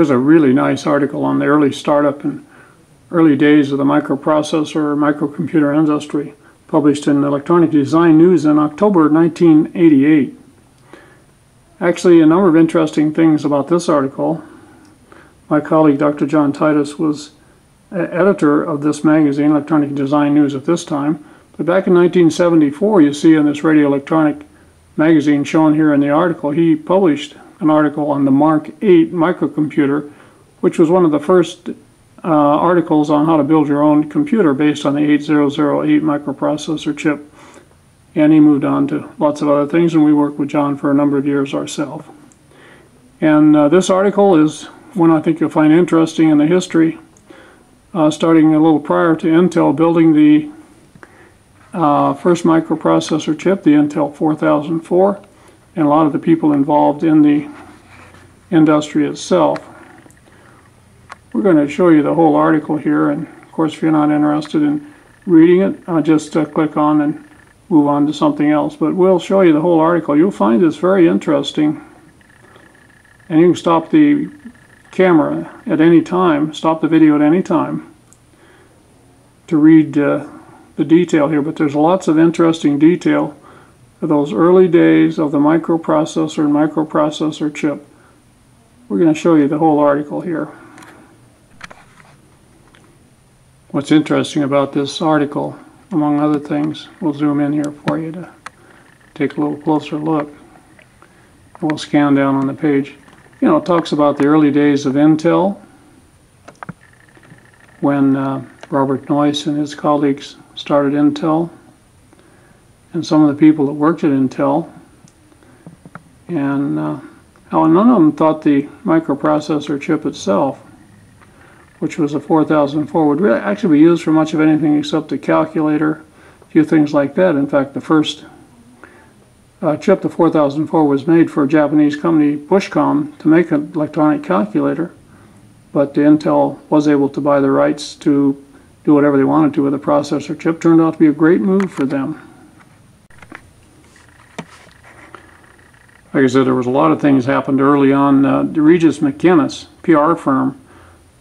Here's a really nice article on the early startup and early days of the microprocessor or microcomputer industry, published in Electronic Design News in October 1988. Actually, a number of interesting things about this article. My colleague, Dr. John Titus, was editor of this magazine, Electronic Design News, at this time. But back in 1974, you see in this radio electronic magazine shown here in the article, he published an article on the Mark 8 microcomputer, which was one of the first articles on how to build your own computer based on the 8008 microprocessor chip. And he moved on to lots of other things, and we worked with John for a number of years ourselves. And this article is one I think you'll find interesting in the history, starting a little prior to Intel building the first microprocessor chip, the Intel 4004, and a lot of the people involved in the industry itself. We're going to show you the whole article here, and of course if you're not interested in reading it, just click on and move on to something else. But we'll show you the whole article. You'll find this very interesting, and you can stop the camera at any time, stop the video at any time to read the detail here. But there's lots of interesting detail of those early days of the microprocessor and microprocessor chip. We're going to show you the whole article here. What's interesting about this article, among other things, we'll zoom in here for you to take a little closer look. We'll scan down on the page. You know, it talks about the early days of Intel, when Robert Noyce and his colleagues started Intel, and some of the people that worked at Intel, and how none of them thought the microprocessor chip itself, which was a 4004, would really actually be used for much of anything except a calculator, a few things like that. In fact, the first chip, the 4004, was made for a Japanese company, Bushcom, to make an electronic calculator, but Intel was able to buy the rights to do whatever they wanted to with the processor chip. Turned out to be a great move for them. Like I said, there was a lot of things happened early on. Regis McInnes, PR firm,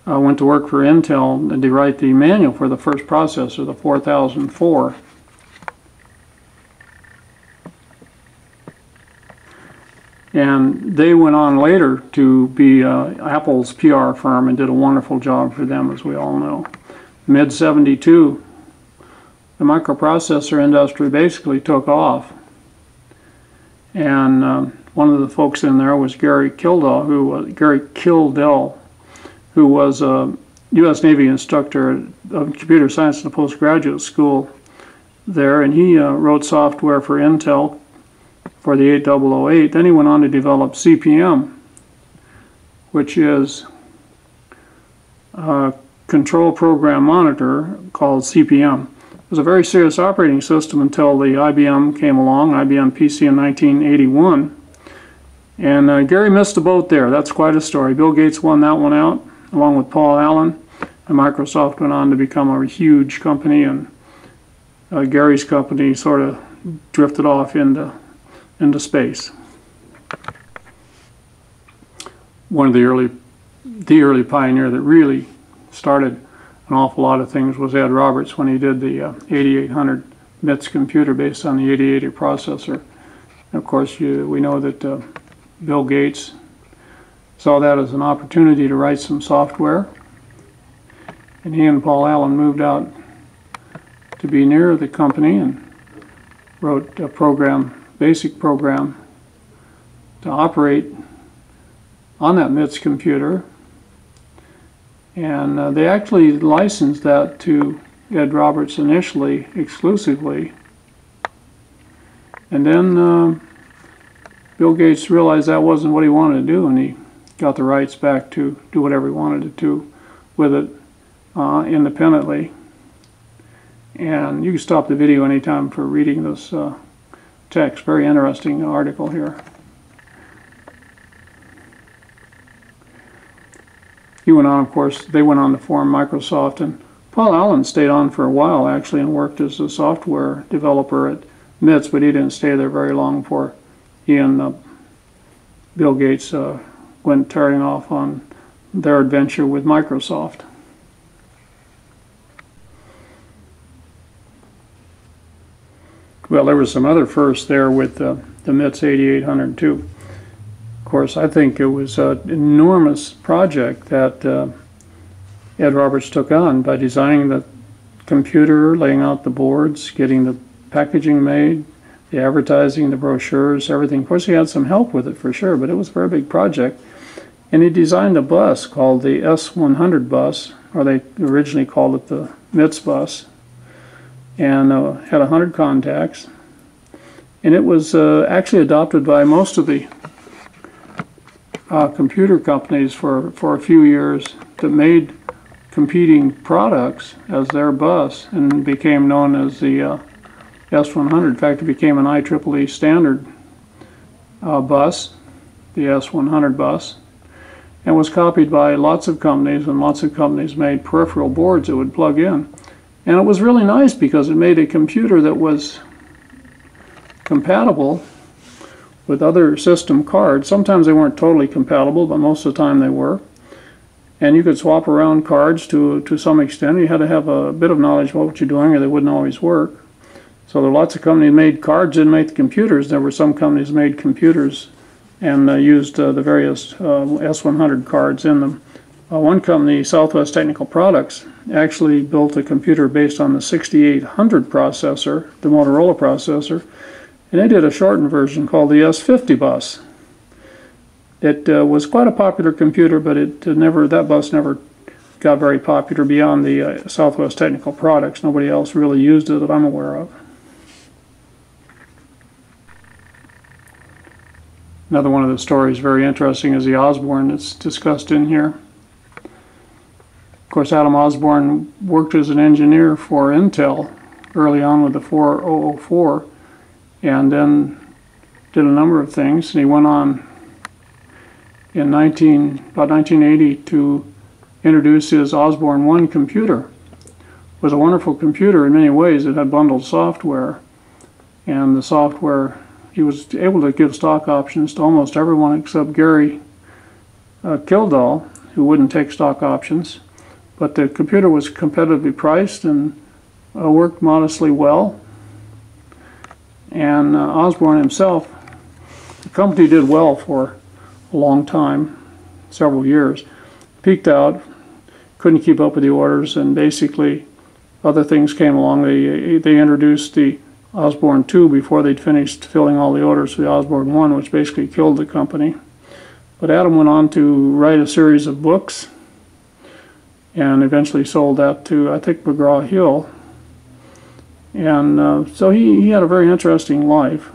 went to work for Intel and to write the manual for the first processor, the 4004. And they went on later to be Apple's PR firm and did a wonderful job for them, as we all know. Mid-72, the microprocessor industry basically took off. And one of the folks in there was Gary Kildall, who was a U.S. Navy instructor of computer science in the postgraduate school there, and he wrote software for Intel for the 8008. Then he went on to develop CPM, which is a control program monitor called CPM. It was a very serious operating system until the IBM came along, IBM PC in 1981. And Gary missed the boat there. That's quite a story. Bill Gates won that one out, along with Paul Allen, and Microsoft went on to become a huge company, and Gary's company sort of drifted off into space. One of the early pioneer that really started an awful lot of things was Ed Roberts when he did the 8800 MITS computer based on the 8080 processor. And of course, we know that Bill Gates saw that as an opportunity to write some software, and he and Paul Allen moved out to be near the company and wrote a program, basic program, to operate on that MITS computer. And they actually licensed that to Ed Roberts initially, exclusively. And then Bill Gates realized that wasn't what he wanted to do, and he got the rights back to do whatever he wanted to do with it independently. And you can stop the video anytime for reading this text. Very interesting article here. He went on, of course, they went on to form Microsoft, and Paul Allen stayed on for a while actually and worked as a software developer at MITS, but he didn't stay there very long before he and Bill Gates went tearing off on their adventure with Microsoft. Well, there was some other firsts there with the MITS 8800 too. Of course, I think it was an enormous project that Ed Roberts took on by designing the computer, laying out the boards, getting the packaging made, the advertising, the brochures, everything. Of course, he had some help with it for sure, but it was a very big project. And he designed a bus called the S100 bus, or they originally called it the MITS bus, and had 100 contacts. And it was actually adopted by most of the computer companies for a few years that made competing products as their bus, and became known as the S100. In fact, it became an IEEE standard bus, the S100 bus, and was copied by lots of companies, and lots of companies made peripheral boards that would plug in. And it was really nice because it made a computer that was compatible with other system cards. Sometimes they weren't totally compatible, but most of the time they were. And you could swap around cards to some extent. You had to have a bit of knowledge about what you're doing, or they wouldn't always work. So there were lots of companies that made cards and made the computers. There were some companies that made computers and used the various S100 cards in them. One company, Southwest Technical Products, actually built a computer based on the 6800 processor, the Motorola processor, and they did a shortened version called the S50 bus. It was quite a popular computer, but that bus never got very popular beyond the Southwest Technical Products. Nobody else really used it that I'm aware of. Another one of the stories very interesting is the Osborne that's discussed in here. Of course, Adam Osborne worked as an engineer for Intel early on with the 4004, and then did a number of things. And he went on in about 1980 to introduce his Osborne 1 computer. It was a wonderful computer in many ways. It had bundled software, and the software, he was able to give stock options to almost everyone except Gary Kildall, who wouldn't take stock options. But the computer was competitively priced and worked modestly well. And Osborne himself, the company did well for a long time, several years. Peaked out, couldn't keep up with the orders, and basically other things came along. They introduced the Osborne 2 before they'd finished filling all the orders for the Osborne 1, which basically killed the company. But Adam went on to write a series of books, and eventually sold that to, I think, McGraw-Hill. And so he had a very interesting life.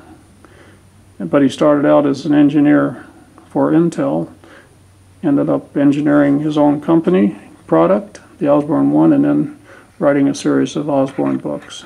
But he started out as an engineer for Intel, ended up engineering his own company product, the Osborne 1, and then writing a series of Osborne books.